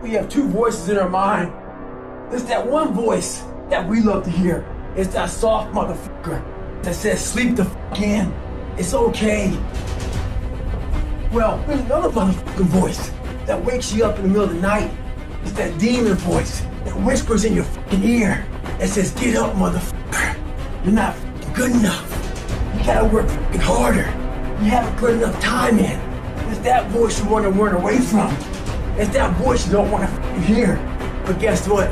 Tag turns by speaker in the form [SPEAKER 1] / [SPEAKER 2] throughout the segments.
[SPEAKER 1] We have two voices in our mind. There's that one voice that we love to hear. It's that soft motherfucker that says, sleep the fuck in. It's okay. Well, there's another motherfucking voice that wakes you up in the middle of the night. It's that demon voice that whispers in your fucking ear that says, get up, motherfucker. You're not fucking good enough. You gotta work fucking harder. You haven't put enough time in. It's that voice you want to run away from. It's that voice you don't want to fucking hear. But guess what?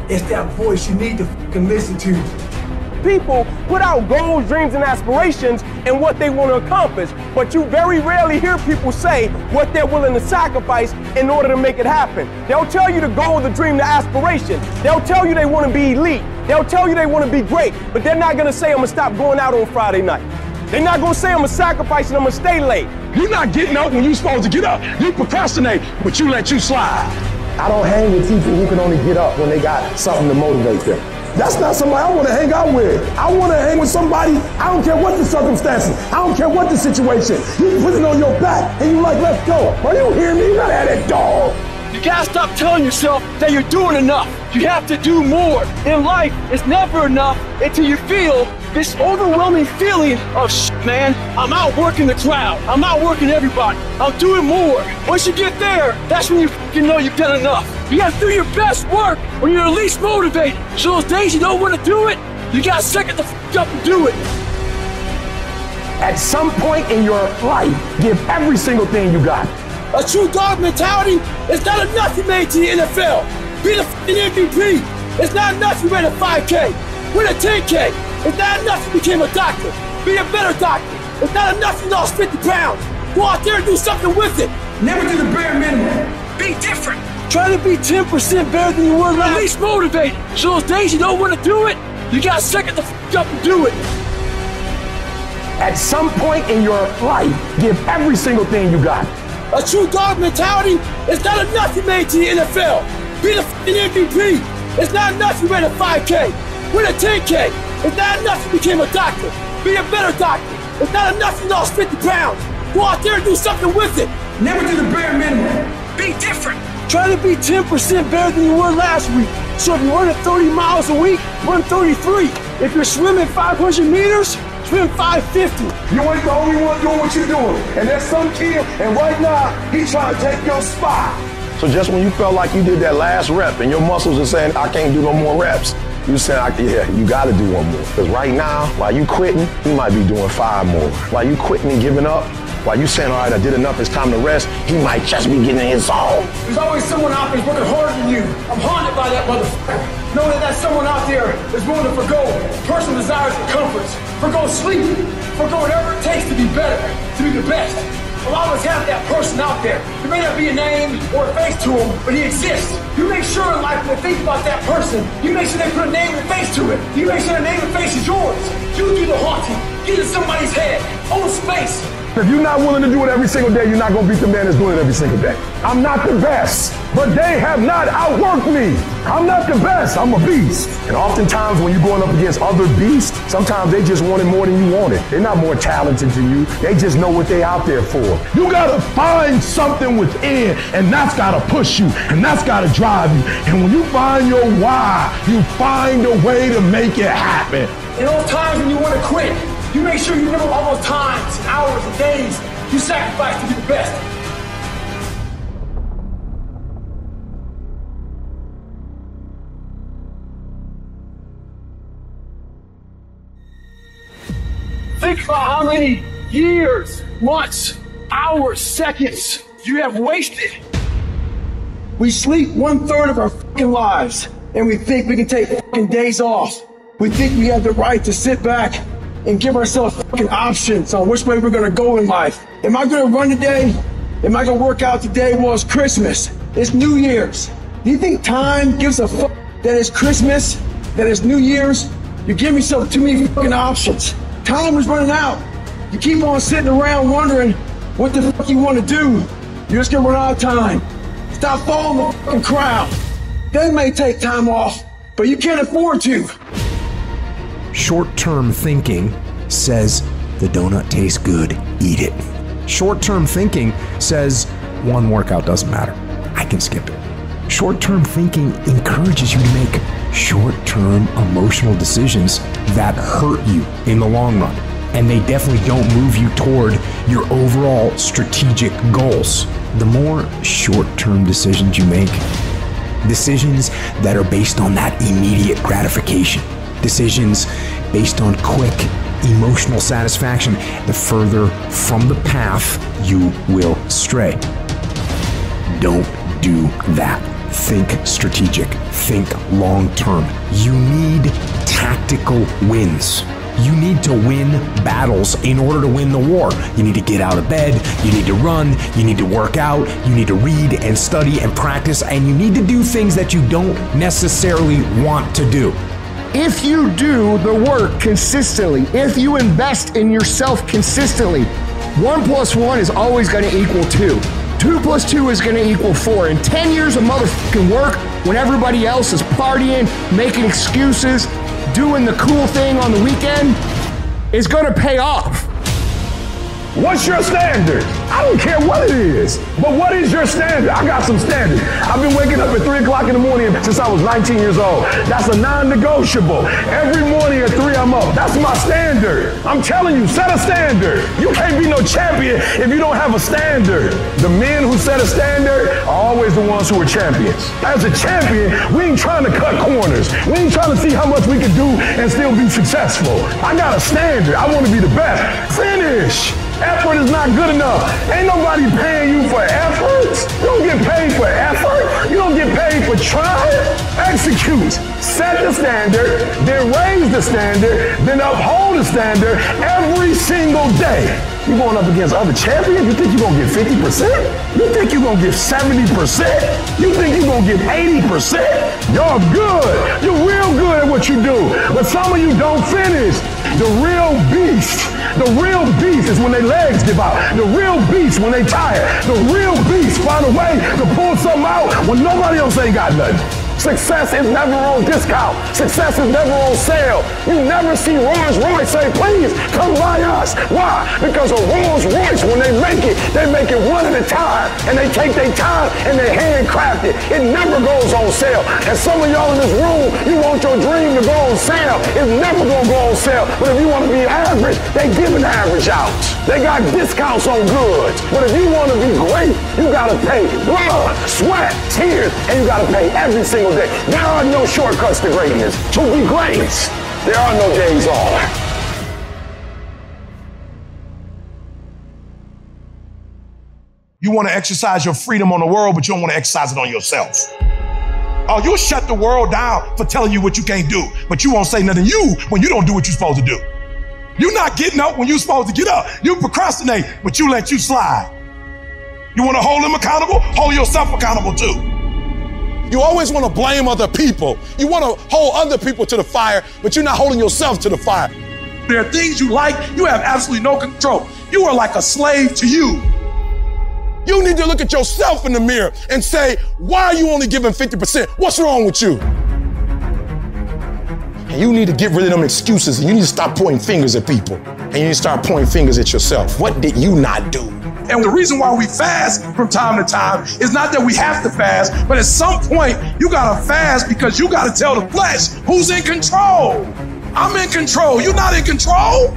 [SPEAKER 1] It's that voice you need to fucking listen to.
[SPEAKER 2] People put out goals, dreams, and aspirations and what they want to accomplish, but you very rarely hear people say what they're willing to sacrifice in order to make it happen. They'll tell you the goal, the dream, the aspiration. They'll tell you they want to be elite. They'll tell you they want to be great, but they're not going to say, I'm going to stop going out on Friday night. They're not going to say, I'm going to sacrifice and I'm going to stay late.
[SPEAKER 3] You're not getting up when you're supposed to get up. You procrastinate, but you let you slide.
[SPEAKER 4] I don't hang with people who can only get up when they got something to motivate them. That's not somebody I want to hang out with. I want to hang with somebody, I don't care what the circumstances, I don't care what the situation. You put it on your back and you like, let's go. Are you hearing me? You gotta have that dog.
[SPEAKER 2] You gotta stop telling yourself that you're doing enough. You have to do more. In life, it's never enough until you feel this overwhelming feeling of shit, man. I'm outworking the crowd. I'm outworking everybody. I'm doing more. Once you get there, that's when you fucking know you've done enough. You gotta do your best work when you're least motivated. So those days you don't want to do it, you gotta suck it the fuck up and do it.
[SPEAKER 4] At some point in your life, give every single thing you got.
[SPEAKER 2] A true dog mentality is not enough you made to the NFL. Be the fucking MVP. It's not enough you ran a 5K. Win a 10K. It's not enough you became a doctor. Be a better doctor. It's not enough you lost 50 pounds. Go out there and do something with it.
[SPEAKER 1] Never do the bare minimum. Be different.
[SPEAKER 2] Try to be 10% better than you were last. At least motivated. So those days you don't want to do it, you gotta suck it the fuck up and do it.
[SPEAKER 4] At some point in your life, give every single thing you got.
[SPEAKER 2] A true dog mentality is not enough you made to the NFL. Be the fucking MVP. It's not enough you ran a 5K. Win a 10K. It's not enough you became a doctor. Be a better doctor. It's not enough you lost 50 pounds. Go out there and do something with it.
[SPEAKER 1] Never do the bare minimum. Be different.
[SPEAKER 2] Try to be 10% better than you were last week. So if you're running 30 miles a week, run 33. If you're swimming 500 meters, swim 550.
[SPEAKER 4] You ain't the only one doing what you're doing. And there's some kid, and right now, he's trying to take your spot.
[SPEAKER 3] So just when you felt like you did that last rep and your muscles are saying, I can't do no more reps, you saying, yeah, you gotta do one more. Because right now, while you quitting, you might be doing 5 more. While you quitting and giving up, while you saying, all right, I did enough, it's time to rest, he might just be getting in his zone.
[SPEAKER 1] There's always someone out there working harder than you. I'm haunted by that motherfucker. Knowing that someone out there is willing to forgo personal desires and comforts, forgo sleep, forgo whatever it takes to be better, to be the best. We'll always have that person out there. There may not be a name or a face to him, but he exists. You make sure in life when they think about that person, you make sure they put a name and face to it. You make sure the name and face is yours. You do the haunting. Get in somebody's head. Own space.
[SPEAKER 4] If you're not willing to do it every single day, you're not going to beat the man that's doing it every single day. I'm not the best, but they have not outworked me. I'm not the best. I'm a beast. And oftentimes when you're going up against other beasts, sometimes they just want it more than you want it. They're not more talented than you. They just know what they're out there for. You got to find something within, and that's got to push you, and that's got to drive you. And when you find your why, you find a way to make it happen.
[SPEAKER 1] In those times when you want to quit, you make sure you remember all those times, and hours, and days you sacrificed to be the best.
[SPEAKER 2] Think about how many years, months, hours, seconds you have wasted. We sleep 1/3 of our fucking lives, and we think we can take fucking days off. We think we have the right to sit back and give ourselves fucking options on which way we're gonna go in life. Am I gonna run today? Am I gonna work out today? Well, it's Christmas. It's New Year's. Do you think time gives a fuck that it's Christmas, that it's New Year's? You give yourself too many fucking options. Time is running out. You keep on sitting around wondering what the fuck you wanna do. You're just gonna run out of time. Stop following the fucking crowd. They may take time off, but you can't afford to.
[SPEAKER 5] Short-term thinking says the donut tastes good, eat it. Short-term thinking says one workout doesn't matter, I can skip it. Short-term thinking encourages you to make short-term emotional decisions that hurt you in the long run. And they definitely don't move you toward your overall strategic goals. The more short-term decisions you make, decisions that are based on that immediate gratification, decisions based on quick emotional satisfaction, the further from the path you will stray. Don't do that. Think strategic. Think long-term. You need tactical wins. You need to win battles in order to win the war. You need to get out of bed, you need to run, you need to work out, you need to read and study and practice, and you need to do things that you don't necessarily want to do.
[SPEAKER 6] If you do the work consistently, if you invest in yourself consistently, 1 + 1 is always going to equal 2. 2 + 2 is going to equal 4. In 10 years of motherfucking work, when everybody else is partying, making excuses, doing the cool thing on the weekend, is going to pay off.
[SPEAKER 4] What's your standard? I don't care what it is, but what is your standard? I got some standards. I've been waking up at 3 o'clock in the morning since I was 19 years old. That's a non-negotiable. Every morning at 3 I'm up. That's my standard. I'm telling you, set a standard. You can't be no champion if you don't have a standard. The men who set a standard are always the ones who are champions. As a champion, we ain't trying to cut corners. We ain't trying to see how much we can do and still be successful. I got a standard. I want to be the best. Finish. Effort is not good enough. Ain't nobody paying you for effort. You don't get paid for effort. You don't get paid for trying. Execute. Set the standard, then raise the standard, then uphold the standard every single day. You going up against other champions? You think you're going to get 50%? You think you're going to get 70%? You think you're going to get 80%? You're good. You're real good at what you do. But some of you don't finish. The real beast is when their legs give out. The real beast when they tired. The real beast find a way to pull something out when nobody else ain't got nothing. Success is never on discount. Success is never on sale. You never see Rolls Royce say, please come buy us. Why? Because a Rolls Royce, when they make it one at a time. And they take their time and they handcraft it. It never goes on sale. And some of y'all in this room, you want your dream to go on sale. It's never gonna go on sale. But if you want to be average, they give an average out. They got discounts on goods. But if you want to be great, you gotta pay blood, sweat, tears, and you gotta pay every single day. There are no shortcuts to greatness. To be great, there are no days off.
[SPEAKER 7] You want to exercise your freedom on the world, but you don't want to exercise it on yourself. Oh, you'll shut the world down for telling you what you can't do, but you won't say nothing to you when you don't do what you're supposed to do. You're not getting up when you're supposed to get up. You procrastinate, but you let you slide. You want to hold them accountable? Hold yourself accountable too. You always want to blame other people. You want to hold other people to the fire, but you're not holding yourself to the fire. There are things you like, you have absolutely no control. You are like a slave to you. You need to look at yourself in the mirror and say, why are you only giving 50%? What's wrong with you? And you need to get rid of them excuses, and you need to stop pointing fingers at people. And you need to start pointing fingers at yourself. What did you not do? And the reason why we fast from time to time is not that we have to fast, but at some point you gotta fast because you gotta tell the flesh who's in control. I'm in control. You're not in control.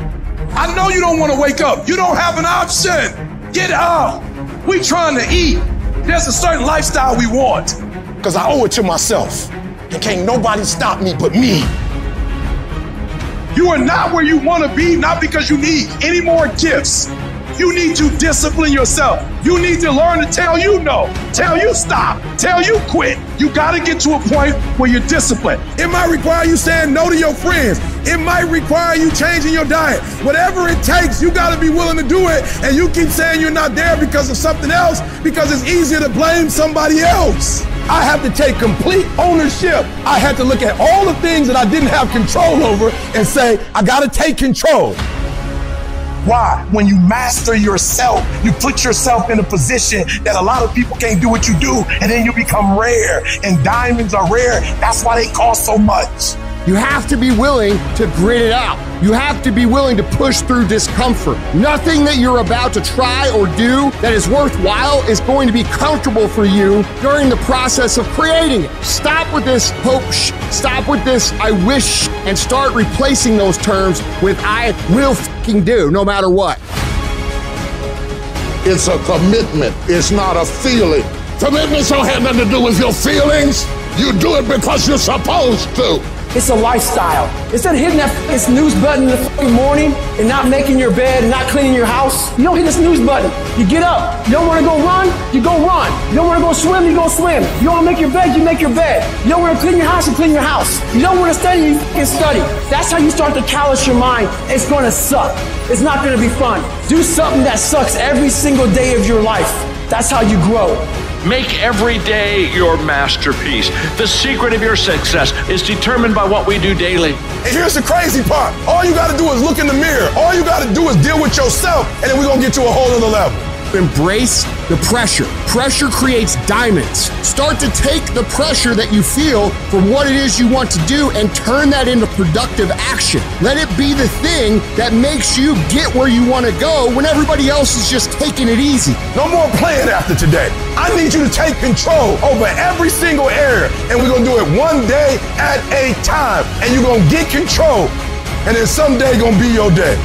[SPEAKER 7] I know you don't want to wake up. You don't have an option. Get up. We trying to eat. There's a certain lifestyle we want. Because I owe it to myself. And can't nobody stop me but me. You are not where you want to be, not because you need any more gifts. You need to discipline yourself. You need to learn to tell you no, tell you stop, tell you quit. You got to get to a point where you're disciplined. It might require you saying no to your friends. It might require you changing your diet. Whatever it takes, you got to be willing to do it. And you keep saying you're not there because of something else, because it's easier to blame somebody else. I have to take complete ownership. I had to look at all the things that I didn't have control over and say, I got to take control. Why? When you master yourself, you put yourself in a position that a lot of people can't do what you do, and then you become rare, and diamonds are rare. That's why they cost so much.
[SPEAKER 6] You have to be willing to grit it out. You have to be willing to push through discomfort. Nothing that you're about to try or do that is worthwhile is going to be comfortable for you during the process of creating it. Stop with this hope, stop with this I wish, and start replacing those terms with I will fucking do, no matter what.
[SPEAKER 8] It's a commitment. It's not a feeling. Commitments don't have nothing to do with your feelings. You do it because you're supposed to.
[SPEAKER 2] It's a lifestyle. Instead of hitting that snooze button in the fucking morning and not making your bed and not cleaning your house, you don't hit the snooze button. You get up. You don't want to go run, you go run. You don't want to go swim, you go swim. You don't want to make your bed, you make your bed. You don't want to clean your house, you clean your house. You don't want to study, you fucking study. That's how you start to callous your mind. It's going to suck. It's not going to be fun. Do something that sucks every single day of your life. That's how you grow.
[SPEAKER 9] Make every day your masterpiece. The secret of your success is determined by what we do daily.
[SPEAKER 4] And here's the crazy part. All you got to do is look in the mirror. All you got to do is deal with yourself, and then we're going to get to a whole other level.
[SPEAKER 6] Embrace the pressure. Pressure creates diamonds. Start to take the pressure that you feel for what it is you want to do and turn that into productive action. Let it be the thing that makes you get where you want to go when everybody else is just taking it easy.
[SPEAKER 4] No more playing after today. I need you to take control over every single area, and we're going to do it one day at a time. And you're going to get control, and then someday going to be your day.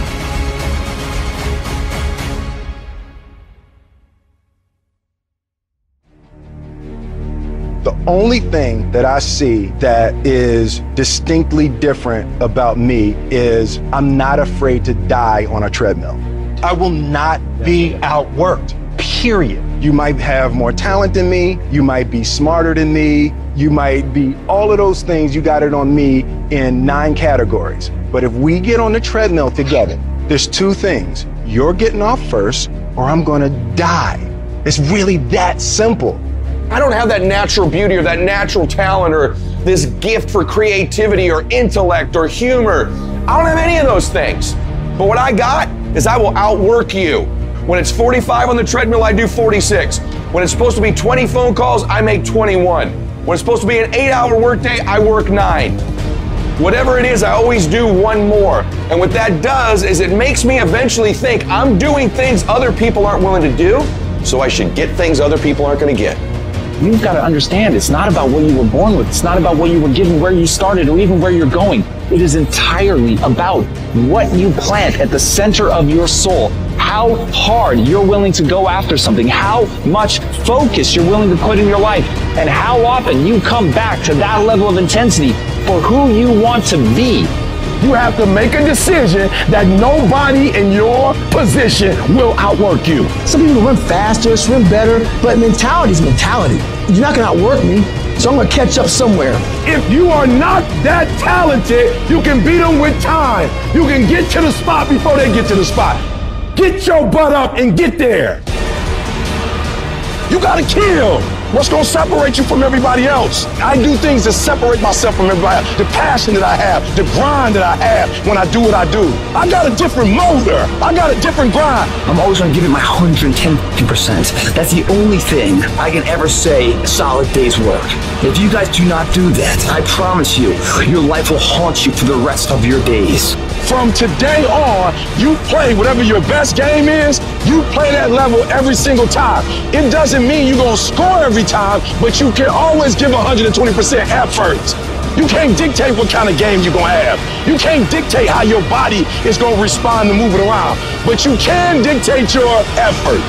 [SPEAKER 3] The only thing that I see that is distinctly different about me is I'm not afraid to die on a treadmill. I will not be outworked, period. You might have more talent than me, you might be smarter than me, you might be all of those things, you got it on me in 9 categories. But if we get on the treadmill together, there's 2 things. You're getting off first, or I'm gonna die. It's really that simple.
[SPEAKER 10] I don't have that natural beauty or that natural talent or this gift for creativity or intellect or humor. I don't have any of those things. But what I got is I will outwork you. When it's 45 on the treadmill, I do 46. When it's supposed to be 20 phone calls, I make 21. When it's supposed to be an 8-hour workday, I work 9. Whatever it is, I always do one more. And what that does is it makes me eventually think I'm doing things other people aren't willing to do, so I should get things other people aren't going to get.
[SPEAKER 11] You've got to understand, it's not about what you were born with. It's not about what you were given, where you started, or even where you're going. It is entirely about what you plant at the center of your soul. How hard you're willing to go after something, how much focus you're willing to put in your life, and how often you come back to that level of intensity for who you want to be.
[SPEAKER 4] You have to make a decision that nobody in your position will outwork you.
[SPEAKER 2] Some people run faster, swim better, but mentality is mentality. You're not going to outwork me, so I'm going to catch up somewhere.
[SPEAKER 4] If you are not that talented, you can beat them with time. You can get to the spot before they get to the spot. Get your butt up and get there. You got to kill. What's going to separate you from everybody else? I do things to separate myself from everybody else. The passion that I have, the grind that I have when I do what I do. I got a different motor. I got a different grind.
[SPEAKER 11] I'm always going to give it my 110%. That's the only thing I can ever say a solid day's work. If you guys do not do that, I promise you, your life will haunt you for the rest of your days.
[SPEAKER 4] From today on, you play whatever your best game is, you play that level every single time. It doesn't mean you're going to score every time, but you can always give 120% effort. You can't dictate what kind of game you're going to have. You can't dictate how your body is going to respond to moving around, but you can dictate your effort.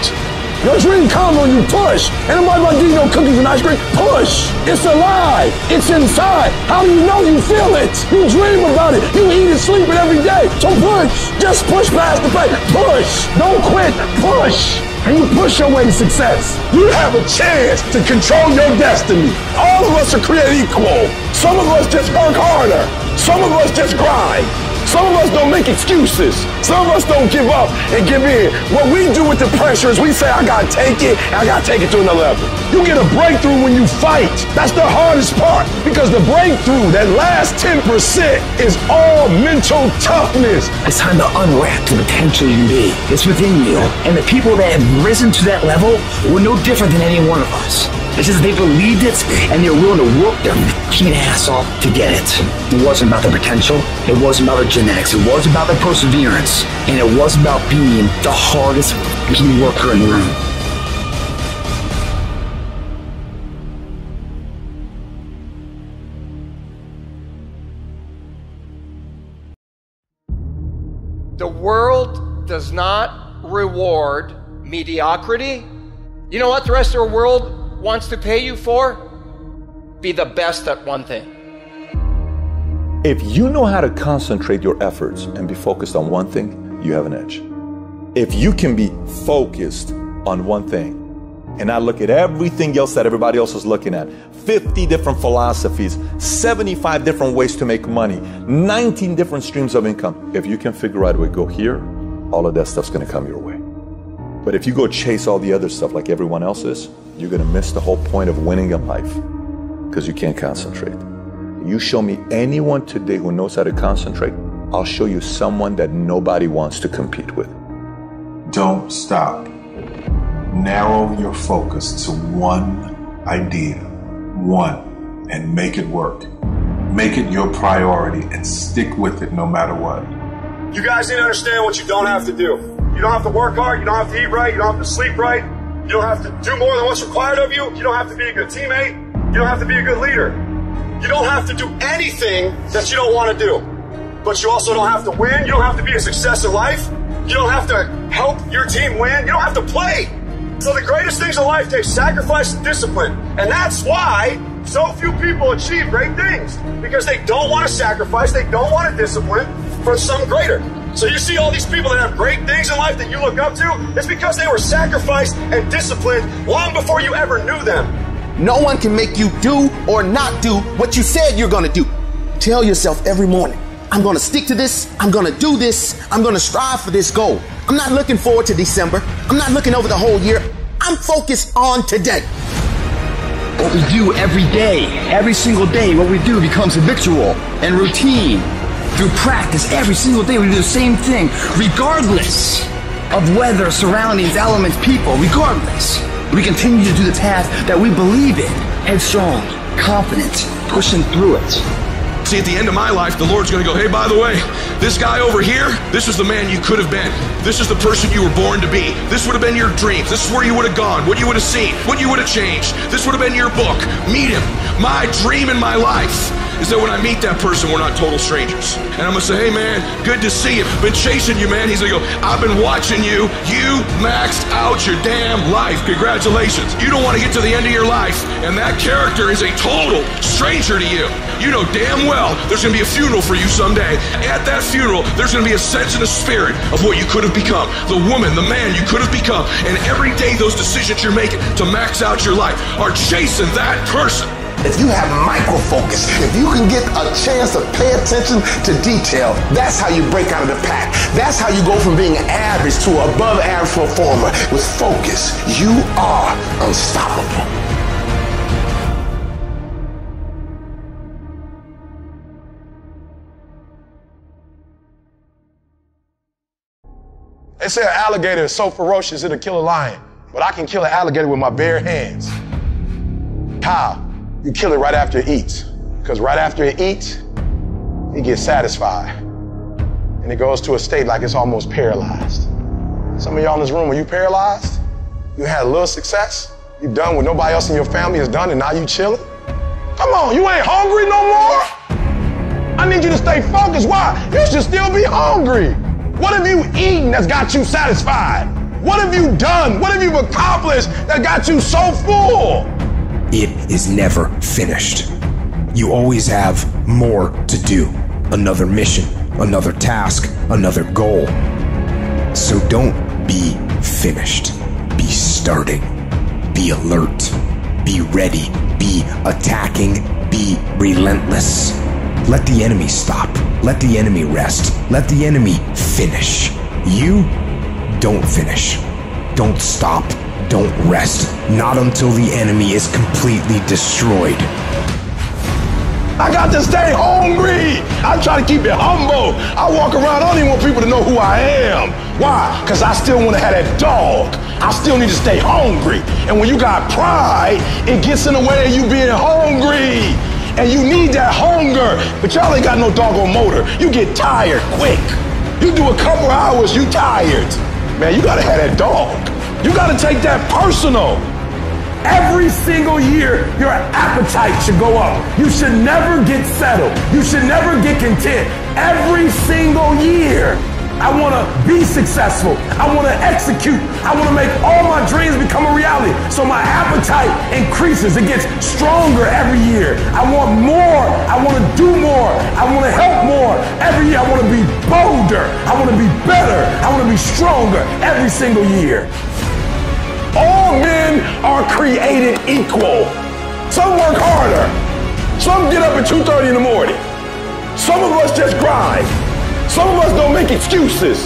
[SPEAKER 4] Your dream comes when you push. Ain't nobody about to give you no cookies and ice cream. Push. It's alive. It's inside. How do you know you feel it? You dream about it. You eat and sleep it every day. So push. Just push past the pain. Push. Don't quit. Push. And you push your way to success. You have a chance to control your destiny. All of us are created equal. Some of us just work harder. Some of us just grind. Some of us don't make excuses. Some of us don't give up and give in. What we do with the pressure is we say, I gotta take it, and I gotta take it to another level. You get a breakthrough when you fight. That's the hardest part, because the breakthrough, that last 10%, is all mental toughness.
[SPEAKER 11] It's time to unwrap the potential you can be. It's within you. And the people that have risen to that level were no different than any one of us. It's just they believed it and they were willing to work their fucking ass off to get it. It wasn't about the potential. It wasn't about the genetics. It wasn't about the perseverance. And it wasn't about being the hardest fucking worker in the room.
[SPEAKER 12] The world does not reward mediocrity. You know what the rest of the world wants to pay you for? Be the best at one thing.
[SPEAKER 13] If you know how to concentrate your efforts and be focused on one thing, you have an edge. If you can be focused on one thing and not look at everything else that everybody else is looking at, 50 different philosophies, 75 different ways to make money, 19 different streams of income. If you can figure out a way to go here, all of that stuff's gonna come your way. But if you go chase all the other stuff like everyone else is, you're gonna miss the whole point of winning in life because you can't concentrate. You show me anyone today who knows how to concentrate, I'll show you someone that nobody wants to compete with.
[SPEAKER 14] Don't stop. Narrow your focus to one idea, one, and make it work. Make it your priority and stick with it no matter what.
[SPEAKER 15] You guys need to understand what you don't have to do. You don't have to work hard, you don't have to eat right, you don't have to sleep right, you don't have to do more than what's required of you, you don't have to be a good teammate, you don't have to be a good leader. You don't have to do anything that you don't want to do. But you also don't have to win, you don't have to be a success in life, you don't have to help your team win, you don't have to play. So the greatest things in life take sacrifice and discipline. And that's why so few people achieve great things. Because they don't want to sacrifice, they don't want to discipline for something greater. So you see all these people that have great things in life that you look up to, it's because they were sacrificed and disciplined long before you ever knew them.
[SPEAKER 16] No one can make you do or not do what you said you're gonna do. Tell yourself every morning, I'm gonna stick to this, I'm gonna do this, I'm gonna strive for this goal. I'm not looking forward to December. I'm not looking over the whole year. I'm focused on today.
[SPEAKER 11] What we do every day, every single day, what we do becomes habitual and routine. Through practice, every single day we do the same thing, regardless of weather, surroundings, elements, people, regardless. We continue to do the task that we believe in, headstrong, confident, pushing through it.
[SPEAKER 10] See, at the end of my life, the Lord's gonna go, hey, by the way, this guy over here, this is the man you could have been. This is the person you were born to be. This would have been your dreams. This is where you would have gone, what you would have seen, what you would have changed. This would have been your book. Meet him. My dream in my life is that when I meet that person, we're not total strangers. And I'm gonna say, hey man, good to see you. Been chasing you, man. He's gonna go, I've been watching you. You maxed out your damn life. Congratulations. You don't want to get to the end of your life, and that character is a total stranger to you. You know damn well there's gonna be a funeral for you someday. At that funeral, there's gonna be a sense in the spirit of what you could have become. The woman, the man you could have become. And every day those decisions you're making to max out your life are chasing that person.
[SPEAKER 8] If you have micro-focus, if you can get a chance to pay attention to detail, that's how you break out of the pack. That's how you go from being average to an above average performer. With focus, you are unstoppable.
[SPEAKER 4] They say an alligator is so ferocious it'll kill a lion, but I can kill an alligator with my bare hands. How? You kill it right after it eats. Because right after it eats, it gets satisfied. And it goes to a state like it's almost paralyzed. Some of y'all in this room, are you paralyzed? You had a little success? You done what nobody else in your family has done and now you chilling? Come on, you ain't hungry no more? I need you to stay focused. Why? You should still be hungry. What have you eaten that's got you satisfied? What have you done? What have you accomplished that got you so full?
[SPEAKER 5] It is never finished. You always have more to do. Another mission, another task, another goal. So don't be finished. Be starting. Be alert. Be ready. Be attacking. Be relentless. Let the enemy stop. Let the enemy rest. Let the enemy finish. You don't finish. Don't stop. Don't rest. Not until the enemy is completely destroyed.
[SPEAKER 3] I got to stay hungry. I try to keep it humble. I walk around, I don't even want people to know who I am. Why? Because I still want to have that dog. I still need to stay hungry. And when you got pride, it gets in the way of you being hungry. And you need that hunger. But y'all ain't got no doggone motor. You get tired quick. You do a couple hours, you tired. Man, you got to have that dog. You got to take that personal.
[SPEAKER 4] Every single year, your appetite should go up. You should never get settled. You should never get content. Every single year, I want to be successful. I want to execute. I want to make all my dreams become a reality. So my appetite increases. It gets stronger every year. I want more. I want to do more. I want to help more. Every year, I want to be bolder. I want to be better. I want to be stronger every single year.
[SPEAKER 3] All men are created equal. Some work harder. Some get up at 2:30 in the morning. Some of us just grind. Some of us don't make excuses.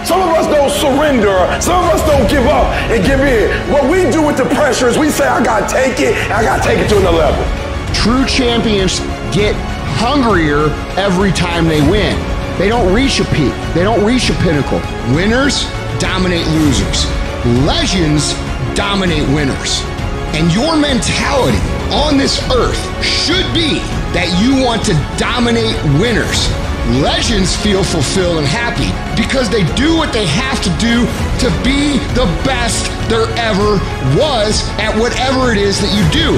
[SPEAKER 3] Some of us don't surrender. Some of us don't give up and give in. What we do with the pressure is we say, I gotta take it, and I gotta take it to another level.
[SPEAKER 6] True champions get hungrier every time they win. They don't reach a peak. They don't reach a pinnacle. Winners dominate losers. Legends dominate winners. And your mentality on this earth should be that you want to dominate winners. Legends feel fulfilled and happy because they do what they have to do to be the best there ever was at whatever it is that you do.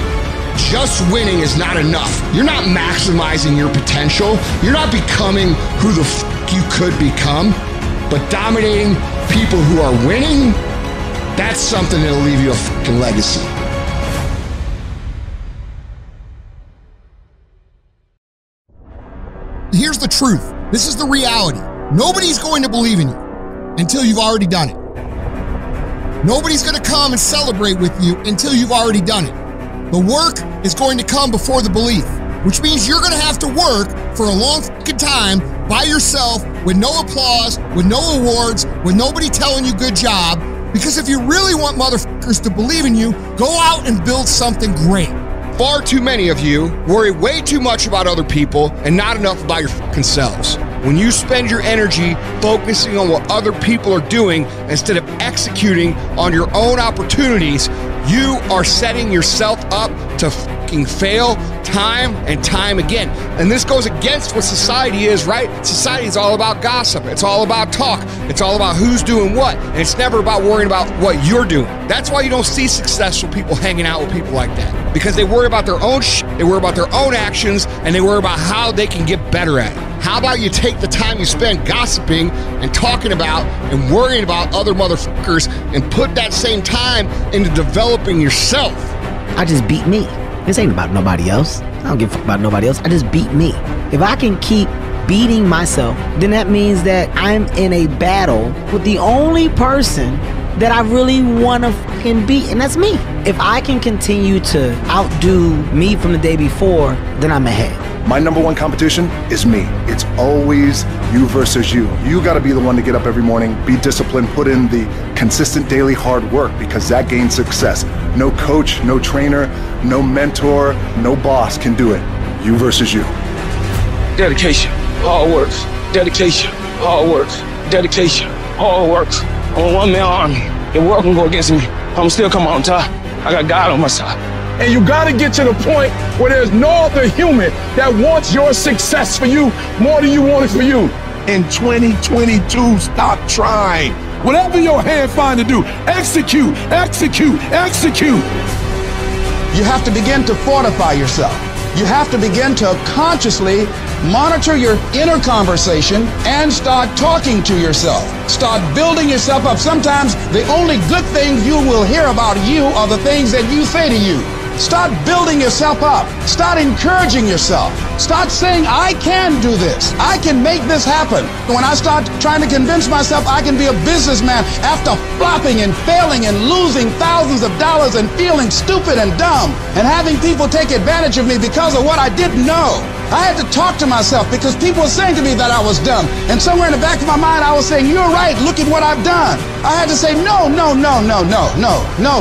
[SPEAKER 6] Just winning is not enough. You're not maximizing your potential. You're not becoming who the f you could become. But dominating people who are winning, that's something that'll leave you a fucking legacy.
[SPEAKER 17] Here's the truth. This is the reality. Nobody's going to believe in you until you've already done it. Nobody's going to come and celebrate with you until you've already done it. The work is going to come before the belief, which means you're going to have to work for a long fucking time by yourself with no applause, with no awards, with nobody telling you good job. Because if you really want motherfuckers to believe in you, go out and build something great.
[SPEAKER 6] Far too many of you worry way too much about other people and not enough about your fucking selves. When you spend your energy focusing on what other people are doing instead of executing on your own opportunities, you are setting yourself up to fucking fail time and time again. And this goes against what society is, right? Society is all about gossip. It's all about talk. It's all about who's doing what. And it's never about worrying about what you're doing. That's why you don't see successful people hanging out with people like that. Because they worry about their own shit, they worry about their own actions, and they worry about how they can get better at it. How about you take the time you spend gossiping and talking about and worrying about other motherfuckers and put that same time into developing yourself?
[SPEAKER 18] I just beat me. This ain't about nobody else. I don't give a fuck about nobody else. I just beat me. If I can keep beating myself, then that means that I'm in a battle with the only person that I really want to fucking beat, and that's me. If I can continue to outdo me from the day before, then I'm ahead.
[SPEAKER 19] My number one competition is me. It's always you versus you. You got to be the one to get up every morning, be disciplined, put in the consistent daily hard work, because that gains success. No coach, no trainer, no mentor, no boss can do it. You versus you.
[SPEAKER 2] Dedication, hard works. Dedication, hard works. Dedication, hard works. I'm a one-man army. The world can go against me. I'm still coming on top. I got God on my side.
[SPEAKER 4] And you got to get to the point where there's no other human that wants your success for you more than you want it for you.
[SPEAKER 7] In 2022, stop trying. Whatever your hand find to do, execute, execute, execute.
[SPEAKER 20] You have to begin to fortify yourself. You have to begin to consciously monitor your inner conversation and start talking to yourself. Start building yourself up. Sometimes the only good things you will hear about you are the things that you say to you. Start building yourself up. Start encouraging yourself. Start saying, I can do this. I can make this happen. When I start trying to convince myself I can be a businessman after flopping and failing and losing thousands of dollars and feeling stupid and dumb and having people take advantage of me because of what I didn't know. I had to talk to myself because people were saying to me that I was dumb. And somewhere in the back of my mind, I was saying, you're right, look at what I've done. I had to say, no,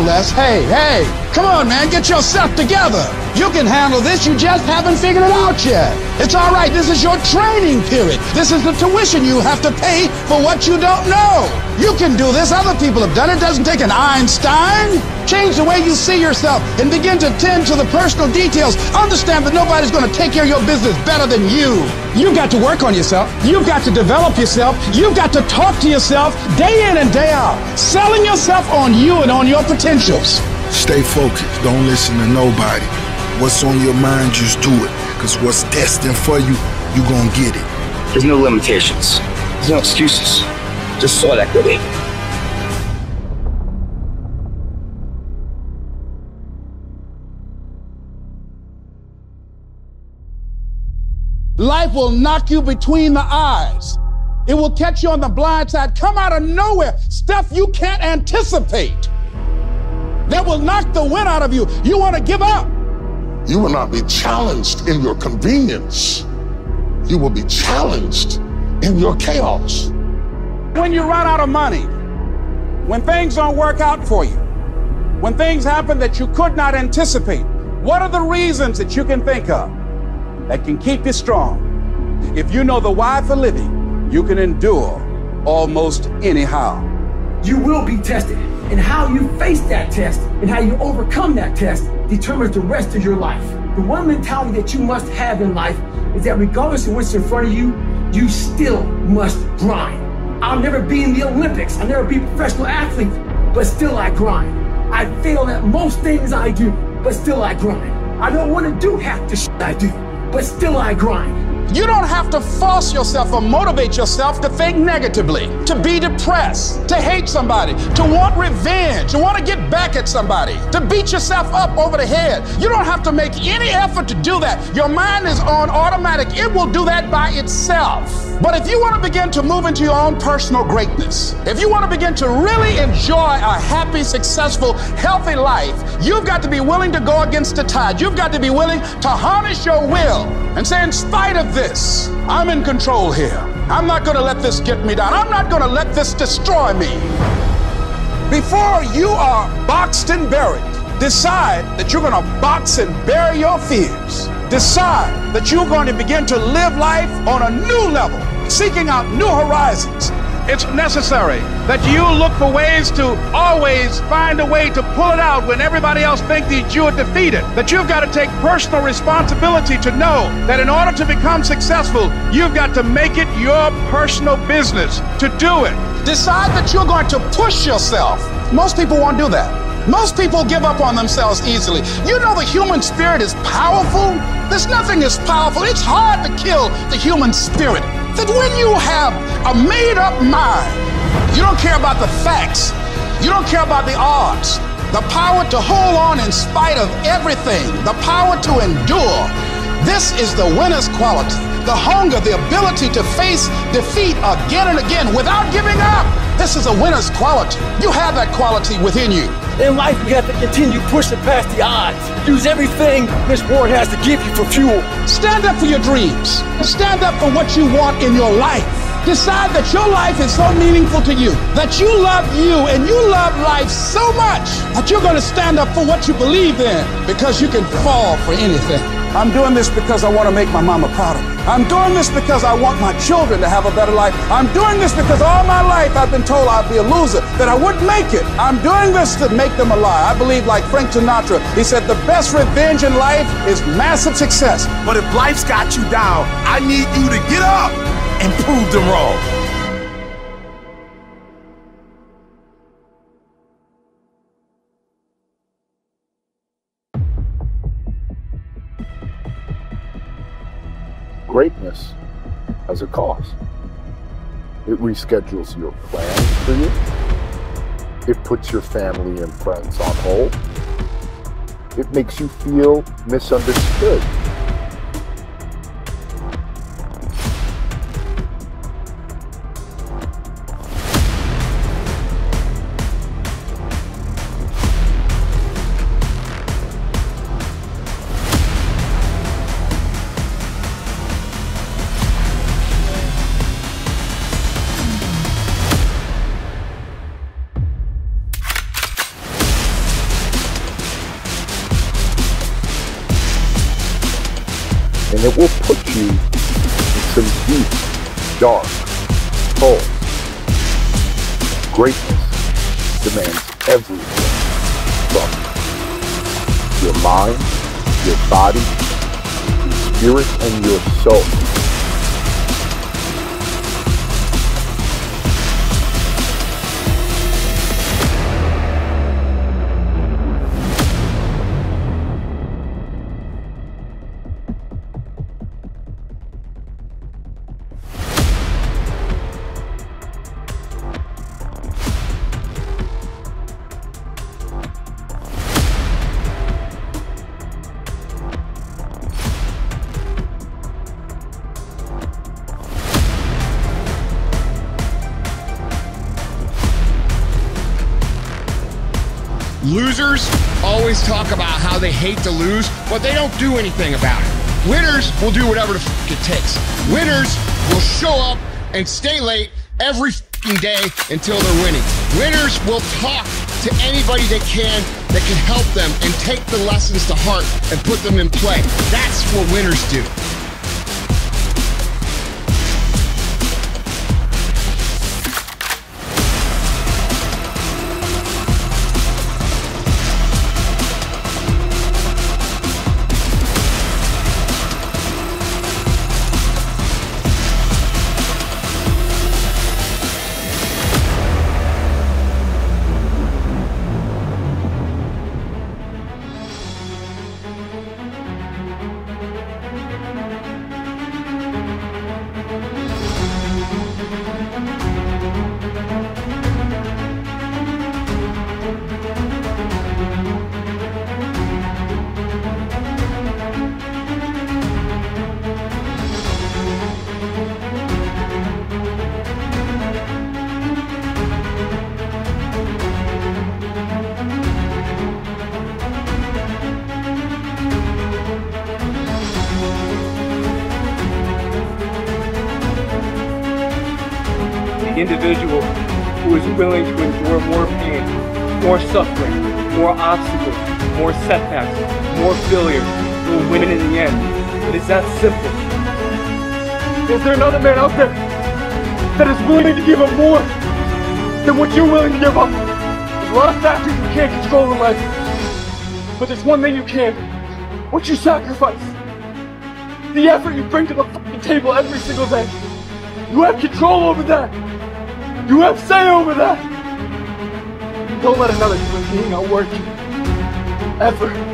[SPEAKER 20] Les. Hey, come on, man, get yourself together. You can handle this, you just haven't figured it out yet. It's all right, this is your training period. This is the tuition you have to pay for what you don't know. You can do this, other people have done it. It doesn't take an Einstein. Change the way you see yourself and begin to tend to the personal details. Understand that nobody's going to take care of your business better than you. You've got to work on yourself. You've got to develop yourself. You've got to talk to yourself day in and day out, selling yourself on you and on your potentials.
[SPEAKER 21] Stay focused. Don't listen to nobody. What's on your mind, just do it. Because what's destined for you, you're going to get it.
[SPEAKER 22] There's no limitations. There's no excuses. Just sweat equity.
[SPEAKER 20] Life will knock you between the eyes. It will catch you on the blind side, come out of nowhere, stuff you can't anticipate. That will knock the wind out of you. You want to give up.
[SPEAKER 23] You will not be challenged in your convenience. You will be challenged in your chaos.
[SPEAKER 20] When you run out of money, when things don't work out for you, when things happen that you could not anticipate, what are the reasons that you can think of that can keep you strong? If you know the why for living, you can endure almost anyhow.
[SPEAKER 2] You will be tested, and how you face that test and how you overcome that test determines the rest of your life. The one mentality that you must have in life is that regardless of what's in front of you, you still must grind. I'll never be in the Olympics, I'll never be a professional athlete, but still I grind. I fail at most things I do, but still I grind. I don't want to do half the shit I do, but still I grind.
[SPEAKER 20] You don't have to force yourself or motivate yourself to think negatively, to be depressed, to hate somebody, to want revenge, to want to get back at somebody, to beat yourself up over the head. You don't have to make any effort to do that. Your mind is on automatic. It will do that by itself. But if you want to begin to move into your own personal greatness, if you want to begin to really enjoy a happy, successful, healthy life, you've got to be willing to go against the tide. You've got to be willing to harness your will and say, in spite of this, I'm in control here. I'm not going to let this get me down. I'm not going to let this destroy me. Before you are boxed and buried, decide that you're going to box and bury your fears. Decide that you're going to begin to live life on a new level, seeking out new horizons. It's necessary that you look for ways to always find a way to pull it out when everybody else thinks that you are defeated. That you've got to take personal responsibility to know that in order to become successful, you've got to make it your personal business to do it. Decide that you're going to push yourself. Most people won't do that. Most people give up on themselves easily. You know the human spirit is powerful. There's nothing as powerful. It's hard to kill the human spirit. That when you have a made-up mind, you don't care about the facts. You don't care about the odds. The power to hold on in spite of everything. The power to endure. This is the winner's quality. The hunger, the ability to face defeat again and again without giving up. This is a winner's quality. You have that quality within you.
[SPEAKER 2] In life, we have to continue pushing past the odds. Use everything this world has to give you for fuel.
[SPEAKER 20] Stand up for your dreams. Stand up for what you want in your life. Decide that your life is so meaningful to you, that you love you and you love life so much that you're going to stand up for what you believe in, because you can fall for anything. I'm doing this because I want to make my mama proud of me. I'm doing this because I want my children to have a better life. I'm doing this because all my life I've been told I'd be a loser, that I wouldn't make it. I'm doing this to make them a lie. I believe, like Frank Sinatra, he said the best revenge in life is massive success.
[SPEAKER 24] But if life's got you down, I need you to get up and prove them wrong.
[SPEAKER 19] Greatness has a cost. It reschedules your plans for you. It puts your family and friends on hold. It makes you feel misunderstood.
[SPEAKER 1] and it will put you in some deep, dark holes. Greatness demands everything from you. Your mind, your body, your spirit, and your soul.
[SPEAKER 6] Losers always talk about how they hate to lose, but they don't do anything about it. Winners will do whatever the fuck it takes. Winners will show up and stay late every fucking day until they're winning. Winners will talk to anybody they can that can help them and take the lessons to heart and put them in play. That's what winners do.
[SPEAKER 9] Individual who is willing to endure more pain, more suffering, more obstacles, more setbacks, more failure will win in the end. It is that simple. Is there another man out there that is willing to give up more than what you're willing to give up? There's a lot of factors you can't control in life, but there's one thing you can. What you sacrifice. The effort you bring to the fucking table every single day. You have control over that. You have say over that! Don't let another human being outwork you. Ever.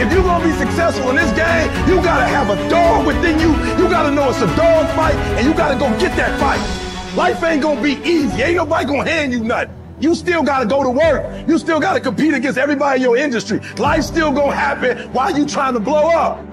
[SPEAKER 4] If you're gonna be successful in this game, you gotta have a dog within you. You gotta know it's a dog fight, and you gotta go get that fight. Life ain't gonna be easy. Ain't nobody gonna hand you nothing. You still gotta go to work. You still gotta compete against everybody in your industry. Life's still gonna happen while you trying to blow up.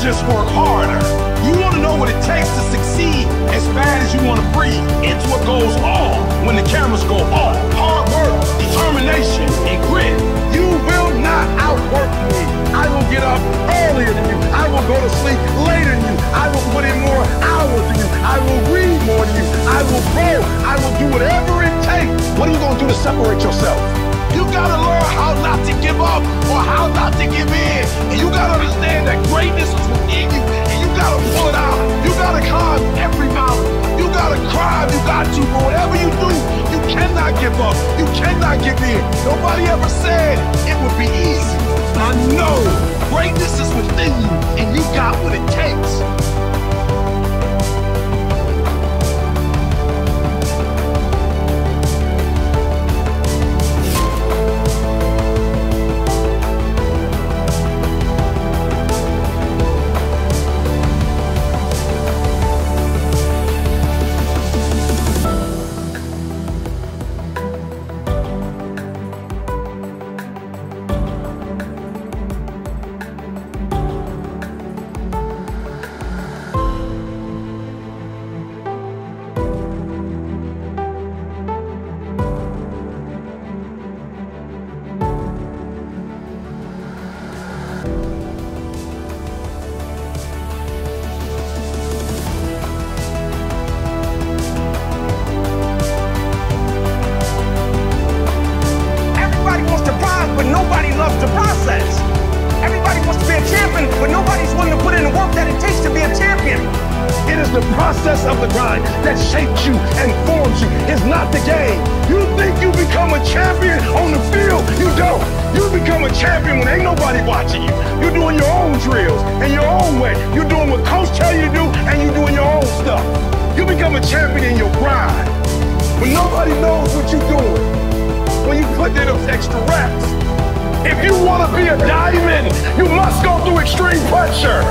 [SPEAKER 4] Just work harder. You want to know what it takes?
[SPEAKER 7] succeed as bad as you want to breathe. It's what goes on when the cameras go off. Hard work, determination, and grit. You will not outwork me. I will get up earlier than you. I will go to sleep later than you. I will put in more hours than you. I will read more than you. I will grow. I will do whatever it takes. What are you going to do to separate yourself? You gotta learn how not to give up or how not to give in. And you gotta understand that greatness is within you and you gotta pull it out. You gotta climb every mountain. You gotta cry, you got to, but whatever you do, you cannot give up. You cannot give in. Nobody ever said it would be easy. I know greatness is within you and you got what it takes. Of the grind that shapes you and forms you is not the game. You think you become a champion on the field? You don't. You become a champion when ain't nobody watching you. You're doing your own drills in your own way. You're doing what coach tell you to do and you're doing your own stuff. You become a champion in your grind when nobody knows what you're doing. When you put in those extra reps. If you want to be a diamond, you must go through extreme pressure.